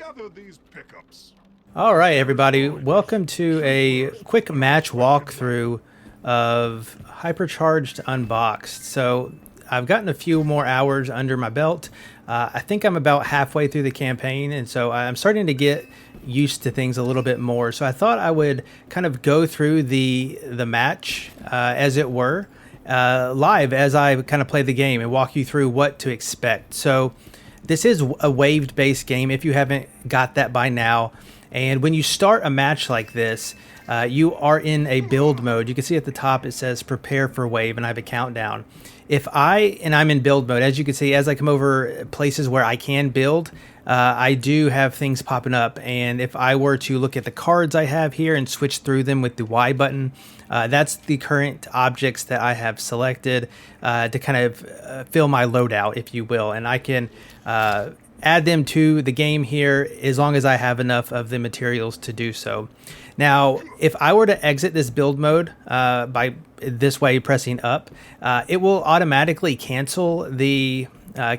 gather these pickups. All right, everybody, welcome to a quick match walkthrough of Hypercharged Unboxed. So I've gotten a few more hours under my belt. I think I'm about halfway through the campaign, and so I'm starting to get used to things a little bit more. So I thought I would kind of go through the match, as it were, live as I kind of play the game and walk you through what to expect. So this is a wave-based game, if you haven't got that by now. And when you start a match like this, you are in a build mode. You can see at the top it says prepare for wave, and I have a countdown. I'm in build mode, as you can see, as I come over places where I can build, I do have things popping up. And if I were to look at the cards I have here and switch through them with the Y button, that's the current objects that I have selected to kind of fill my loadout, if you will. And I can add them to the game here as long as I have enough of the materials to do so. Now, if I were to exit this build mode by this way pressing up, it will automatically cancel the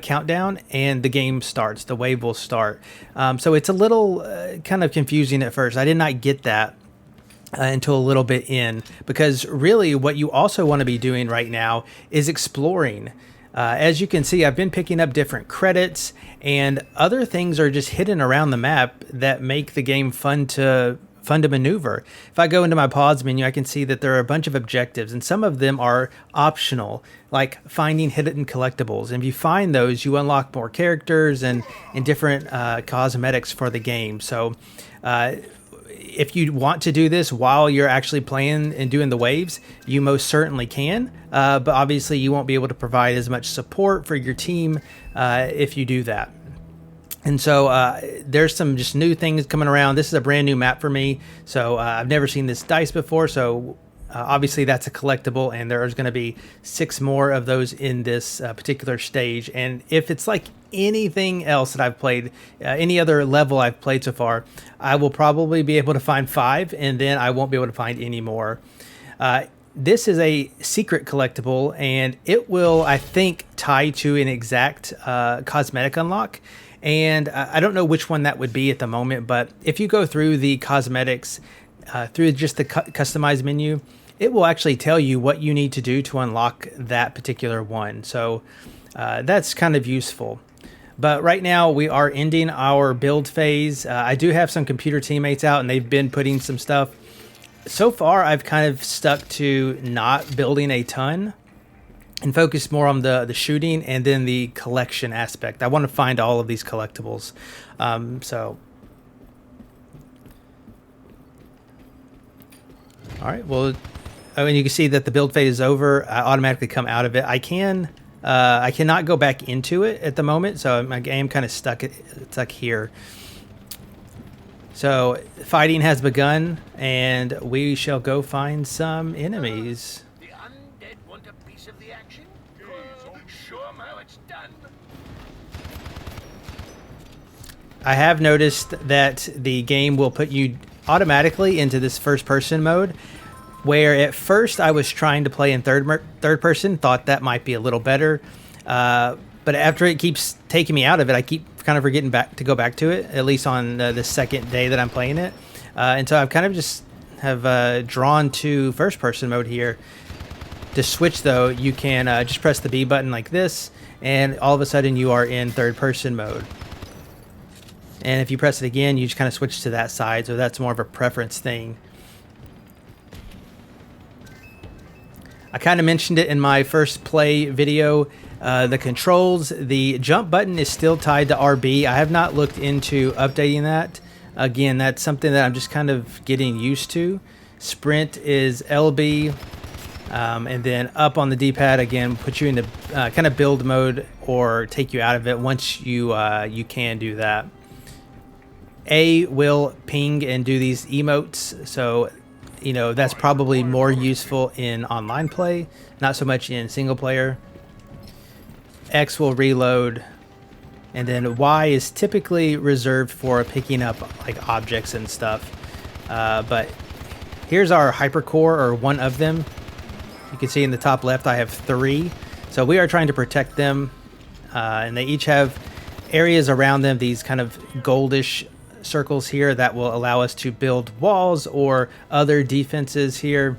countdown and the game starts. The wave will start. So it's a little kind of confusing at first. I did not get that until a little bit in, because really what you also want to be doing right now is exploring. As you can see, I've been picking up different credits, and other things are just hidden around the map that make the game fun to maneuver. If I go into my pods menu, I can see that there are a bunch of objectives, and some of them are optional, like finding hidden collectibles. And if you find those, you unlock more characters and different cosmetics for the game. So if you want to do this while you're actually playing and doing the waves, you most certainly can. But obviously you won't be able to provide as much support for your team if you do that. And so there's some just new things coming around. This is a brand new map for me. So I've never seen this dice before. So obviously that's a collectible, and there's going to be 6 more of those in this particular stage. And if it's like anything else that I've played, any other level I've played so far, I will probably be able to find 5, and then I won't be able to find any more. This is a secret collectible, and it will, I think, tie to an exact cosmetic unlock. And I don't know which one that would be at the moment, but if you go through the cosmetics through just the customize menu, it will actually tell you what you need to do to unlock that particular one. So that's kind of useful. But right now we are ending our build phase. I do have some computer teammates out, and they've been putting some stuff. So far, I've kind of stuck to not building a ton and focus more on the shooting and then the collection aspect. I want to find all of these collectibles. All right, well, and you can see that the build phase is over. I automatically come out of it. I cannot go back into it at the moment, so my game kind of stuck here. So fighting has begun, and we shall go find some enemies. The undead want a piece of the action? Show 'em how it's done. I have noticed that the game will put you automatically into this first-person mode, where at first I was trying to play in third person, thought that might be a little better, but after it keeps taking me out of it, I keep kind of forgetting to go back to it, at least on the second day that I'm playing it. And so I've kind of just drawn to first person mode here. To switch though, you can just press the B button like this, and all of a sudden you are in third person mode. And if you press it again, you just kind of switch to that side, so that's more of a preference thing. I kind of mentioned it in my first play video. The controls, the jump button is still tied to RB. I have not looked into updating that. Again, that's something that I'm just kind of getting used to. Sprint is LB, and then up on the D-pad again, put you into kind of build mode or take you out of it once you can do that. A will ping and do these emotes, so you know that's probably more useful in online play, not so much in single player. X will reload, and then Y is typically reserved for picking up like objects and stuff. But here's our hypercore, or one of them. You can see in the top left I have 3, so we are trying to protect them, and they each have areas around them, these kind of goldish circles here that will allow us to build walls or other defenses here.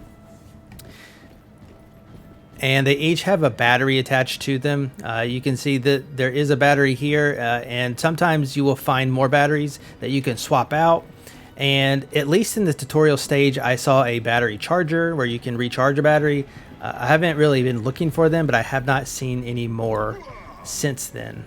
And they each have a battery attached to them. You can see that there is a battery here, and sometimes you will find more batteries that you can swap out. And at least in the tutorial stage, I saw a battery charger where you can recharge a battery. I haven't really been looking for them, but I have not seen any more since then.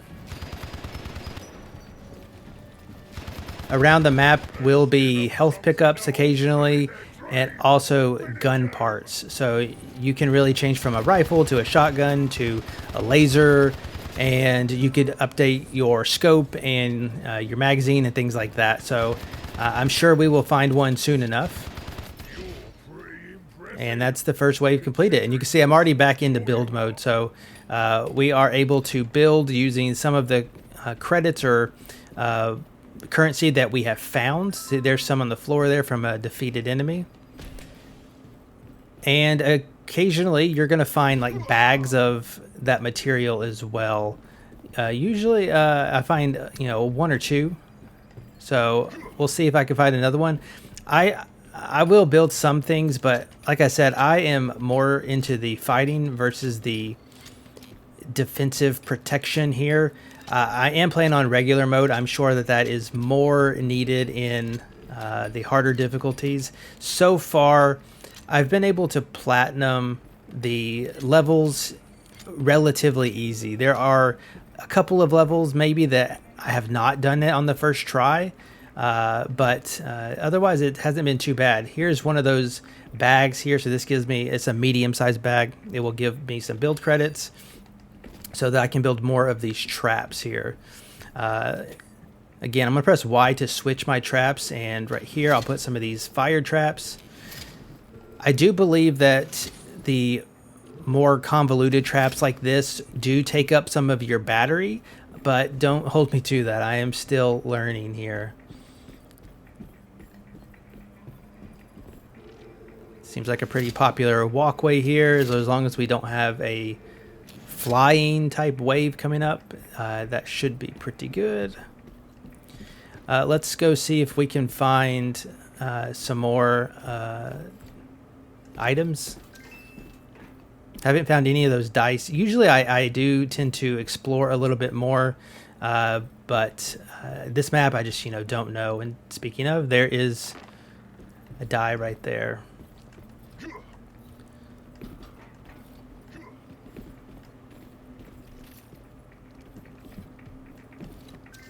Around the map will be health pickups occasionally, and also gun parts. So you can really change from a rifle to a shotgun to a laser, and you could update your scope and your magazine and things like that. So I'm sure we will find one soon enough. And that's the first wave completed. And you can see I'm already back into build mode. So we are able to build using some of the credits or currency that we have found. See, there's some on the floor there from a defeated enemy. And occasionally you're going to find like bags of that material as well. Usually I find, one or two. So we'll see if I can find another one. I will build some things, but like I said, I am more into the fighting versus the defensive protection here. I am playing on regular mode. I'm sure that is more needed in the harder difficulties. So far, I've been able to platinum the levels relatively easy. There are a couple of levels maybe that I have not done it on the first try, but otherwise it hasn't been too bad. Here's one of those bags here. So this gives me, it's a medium-sized bag. It will give me some build credits so that I can build more of these traps here. Again, I'm gonna press Y to switch my traps, and right here I'll put some of these fire traps. I do believe that the more convoluted traps like this do take up some of your battery, but don't hold me to that. I am still learning here. Seems like a pretty popular walkway here, as long as we don't have a flying type wave coming up. That should be pretty good. Let's go see if we can find some more items. Haven't found any of those dice. Usually I do tend to explore a little bit more, but this map I just don't know. And speaking of, there is a die right there.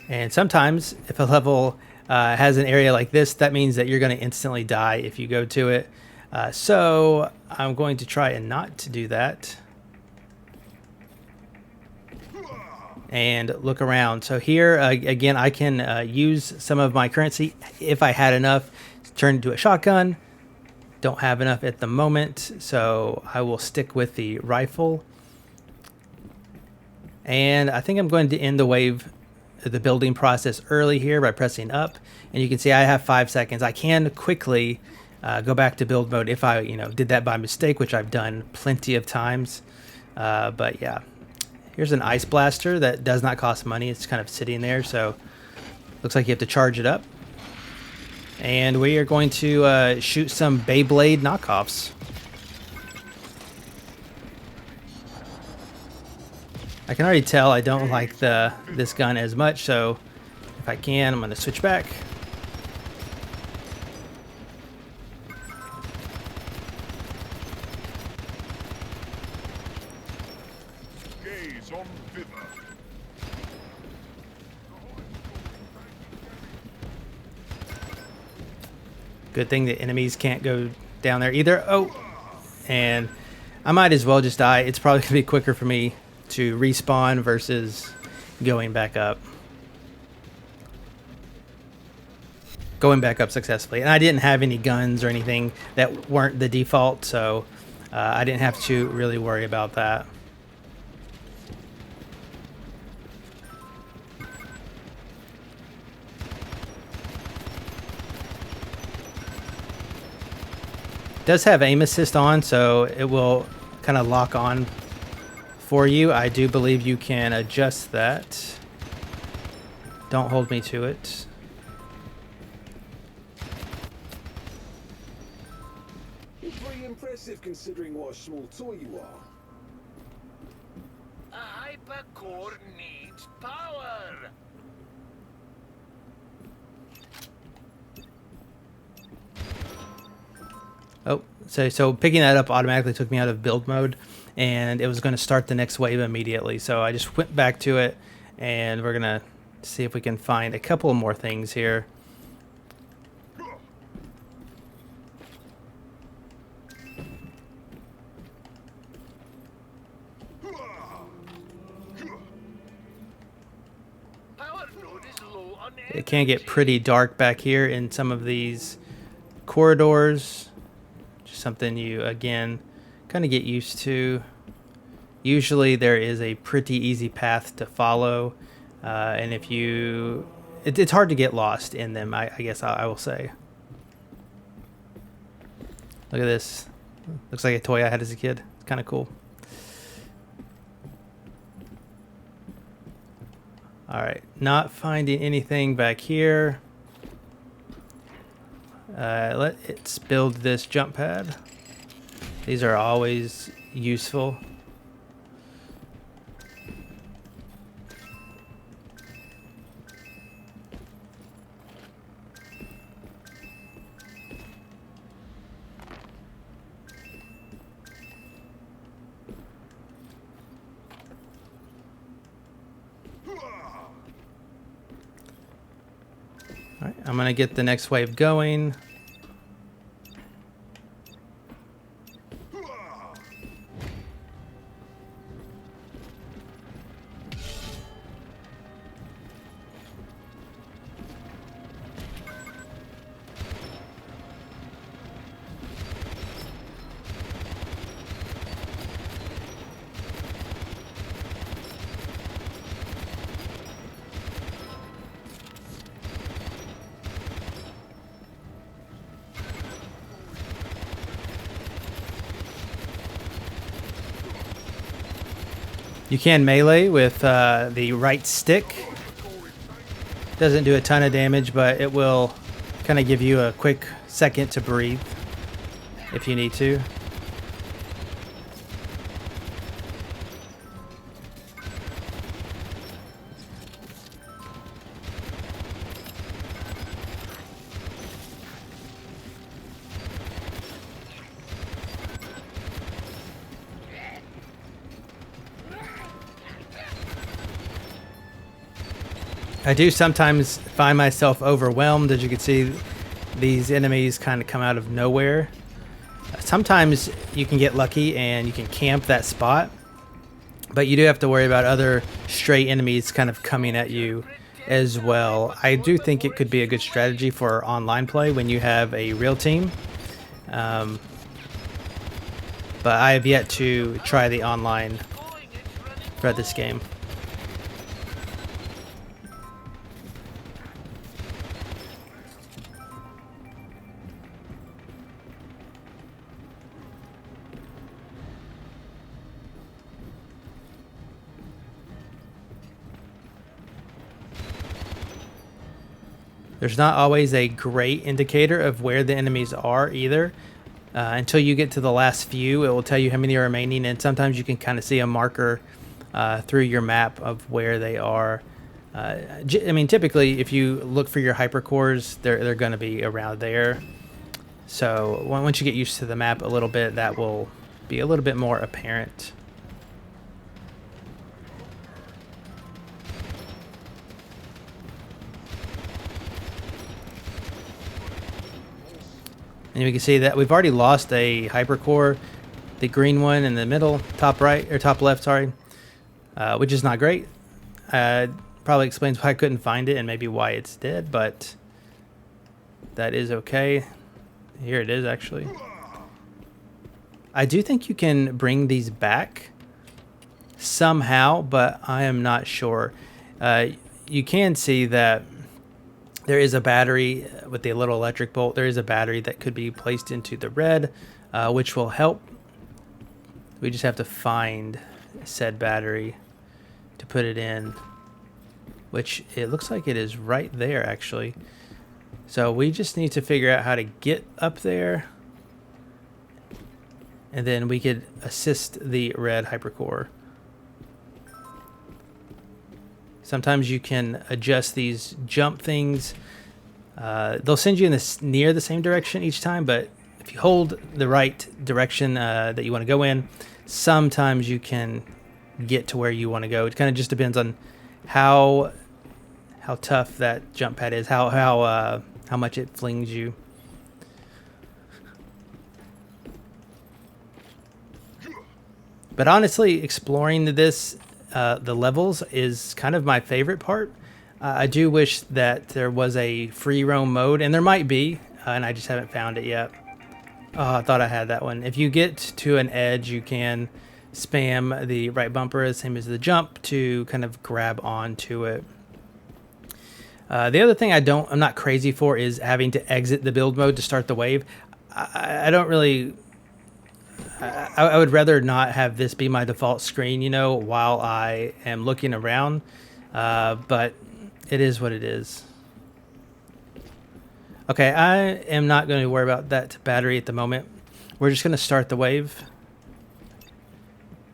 And sometimes if a level has an area like this, that means that you're going to instantly die if you go to it. So I'm going to try and not to do that. And look around. So here, again, I can use some of my currency if I had enough to turn into a shotgun. Don't have enough at the moment, so I will stick with the rifle. And I think I'm going to end the building process early here by pressing up. And you can see I have 5 seconds. I can quickly go back to build mode if I did that by mistake, which I've done plenty of times. But yeah, here's an ice blaster that does not cost money. It's kind of sitting there, so looks like you have to charge it up. And we are going to shoot some Beyblade knockoffs. I can already tell I don't like this gun as much, so if I can, I'm going to switch back. Gaze on thither. Good thing the enemies can't go down there either. Oh, and I might as well just die. It's probably going to be quicker for me to respawn versus going back up. Going back up successfully. And I didn't have any guns or anything that weren't the default, so I didn't have to really worry about that. It does have aim assist on, so it will kind of lock on for you. I do believe you can adjust that. Don't hold me to it. Pretty impressive considering what a small toy you are. A hypercore needs power. Oh, so picking that up automatically took me out of build mode, and it was going to start the next wave immediately. So I just went back to it, and we're going to see if we can find a couple more things here. Power node is low on It can get energy. pretty dark back here in some of these corridors. Just something you, again, kind of get used to. Usually there is a pretty easy path to follow, and if you... it's hard to get lost in them, I guess I will say. Look at this. Looks like a toy I had as a kid. It's kind of cool. Alright, not finding anything back here. Let's build this jump pad. These are always useful. Alright, I'm gonna get the next wave going. You can melee with the right stick. Doesn't do a ton of damage, but it will kind of give you a quick second to breathe if you need to. I do sometimes find myself overwhelmed. As you can see, these enemies kind of come out of nowhere. Sometimes you can get lucky and you can camp that spot, but you do have to worry about other stray enemies kind of coming at you as well. I do think it could be a good strategy for online play when you have a real team. But I have yet to try the online for this game. There's not always a great indicator of where the enemies are either. Until you get to the last few, it will tell you how many are remaining, and sometimes you can kind of see a marker through your map of where they are. I mean, typically, if you look for your hypercores, they're going to be around there. So once you get used to the map a little bit, that will be a little bit more apparent. And you can see that we've already lost a hypercore, the green one in the middle, top right, or top left, sorry, which is not great. Probably explains why I couldn't find it and maybe why it's dead, but that is okay. Here it is, actually. I do think you can bring these back somehow, but I am not sure. You can see that there is a battery with the little electric bolt. There is a battery that could be placed into the red, which will help. We just have to find said battery to put it in, which it looks like it is right there, actually. So we just need to figure out how to get up there and then we could assist the red hypercore. Sometimes you can adjust these jump things. They'll send you in this near the same direction each time, but if you hold the right direction that you want to go in, sometimes you can get to where you want to go. It kind of just depends on how tough that jump pad is, how much it flings you. But honestly, exploring this, the levels is kind of my favorite part. I do wish that there was a free roam mode, and there might be, and I just haven't found it yet. Oh, I thought I had that one. If you get to an edge, you can spam the right bumper, the same as the jump, to kind of grab onto it. The other thing I'm not crazy for is having to exit the build mode to start the wave. I don't really. I would rather not have this be my default screen, while I am looking around. But it is what it is. Okay, I am not going to worry about that battery at the moment. We're just going to start the wave,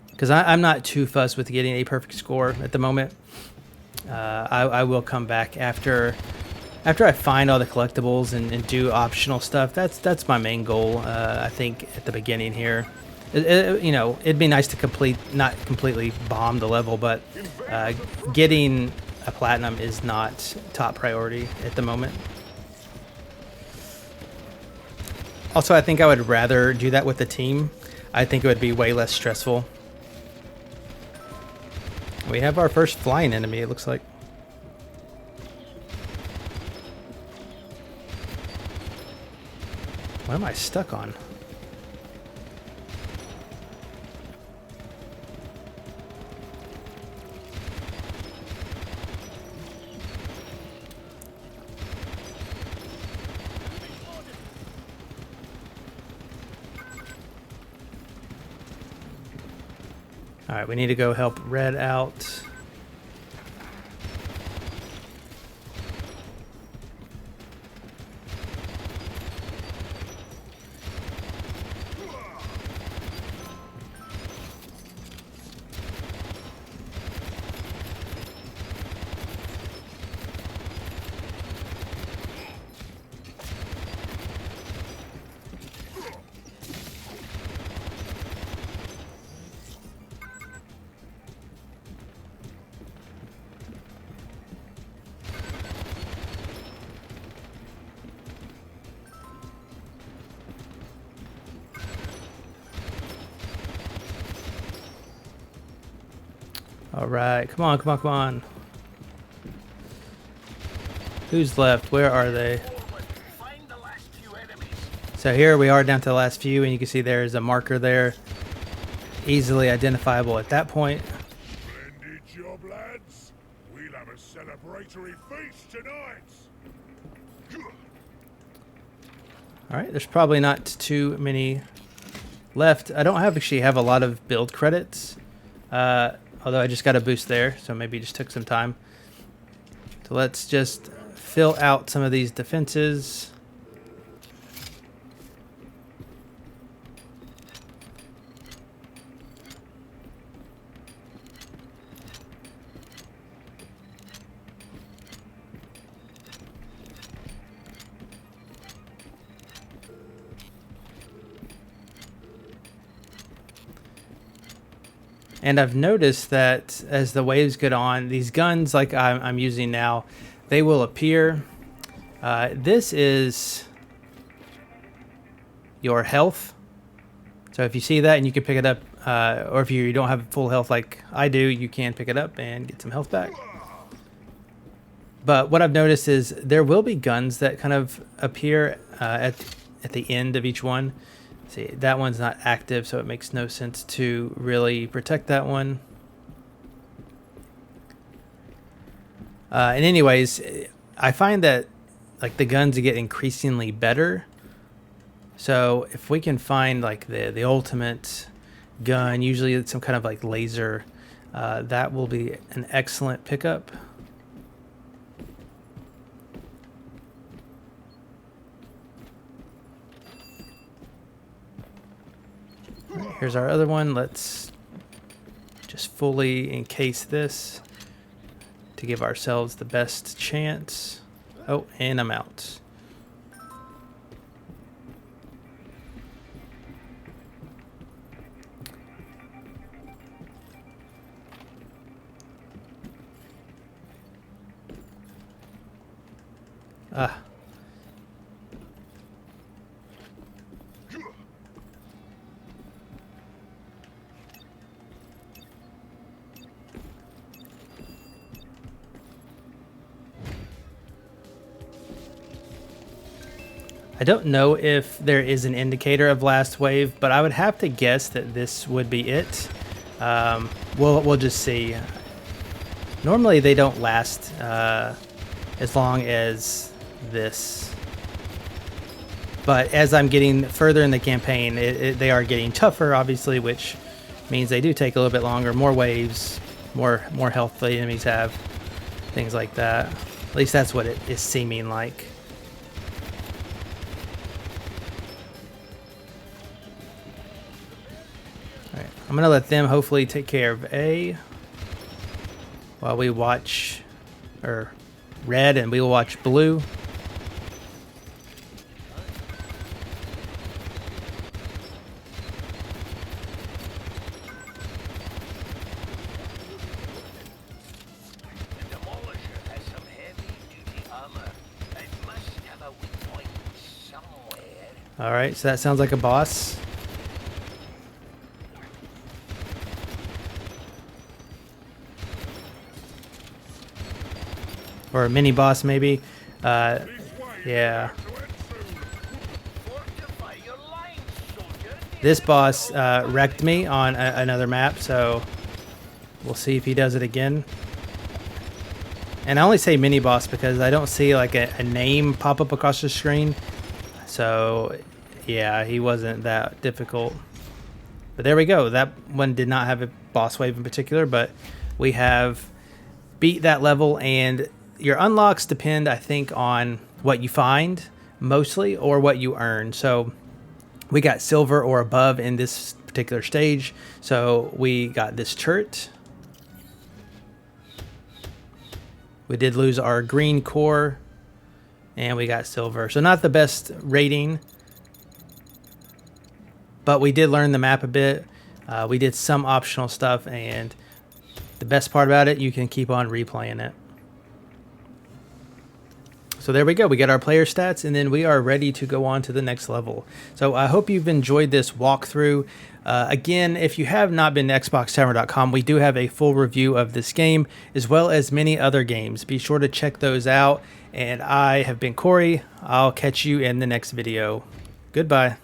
because I'm not too fussed with getting a perfect score at the moment. I will come back after I find all the collectibles and do optional stuff. That's my main goal. I think at the beginning here, it'd be nice to not completely bomb the level, but getting a platinum is not top priority at the moment. Also, I think I would rather do that with the team. I think it would be way less stressful. We have our first flying enemy, it looks like. What am I stuck on? All right, we need to go help Red out. All right, come on, come on, come on. Who's left? Where are they? Find the last few enemies. So here we are down to the last few, and you can see there's a marker there. Easily identifiable at that point. Splendid job, lads. We'll have a celebratory feast tonight. All right, there's probably not too many left. I don't actually have a lot of build credits. Although I just got a boost there, so maybe it just took some time. So let's just fill out some of these defenses. And I've noticed that as the waves get on, these guns like I'm using now, they will appear. This is your health. So if you see that and you can pick it up, or if you don't have full health like I do, you can pick it up and get some health back. But what I've noticed is there will be guns that kind of appear at the end of each one. See, that one's not active, so it makes no sense to really protect that one. And anyways, I find that like the guns get increasingly better. So if we can find like the ultimate gun, usually it's some kind of like laser, that will be an excellent pickup. Here's our other one. Let's just fully encase this to give ourselves the best chance. Oh, and I'm out. Ah. I don't know if there is an indicator of last wave, but I would have to guess that this would be it. We'll just see. Normally they don't last as long as this, but as I'm getting further in the campaign, they are getting tougher, obviously, which means they do take a little bit longer, more waves, more health the enemies have, things like that. At least that's what it is seeming like. I'm going to let them hopefully take care of A while we watch, or red, and we will watch blue. The Demolisher has some heavy-duty armor. It must have a weak point somewhere. All right, so that sounds like a boss. Or a mini boss, maybe. Yeah. Fortify your lines, soldier. This boss wrecked me on another map, so we'll see if he does it again. And I only say mini boss because I don't see like a name pop up across the screen. So yeah, he wasn't that difficult. But there we go. That one did not have a boss wave in particular, but we have beat that level, and your unlocks depend, I think, on what you find mostly or what you earn. So we got silver or above in this particular stage. So we got this turret. We did lose our green core, and we got silver. So not the best rating, but we did learn the map a bit. We did some optional stuff, and the best part about it, you can keep on replaying it. So there we go. We got our player stats, and then we are ready to go on to the next level. So I hope you've enjoyed this walkthrough. Again, if you have not been to XboxTavern.com, we do have a full review of this game, as well as many other games. Be sure to check those out. And I have been Corey. I'll catch you in the next video. Goodbye.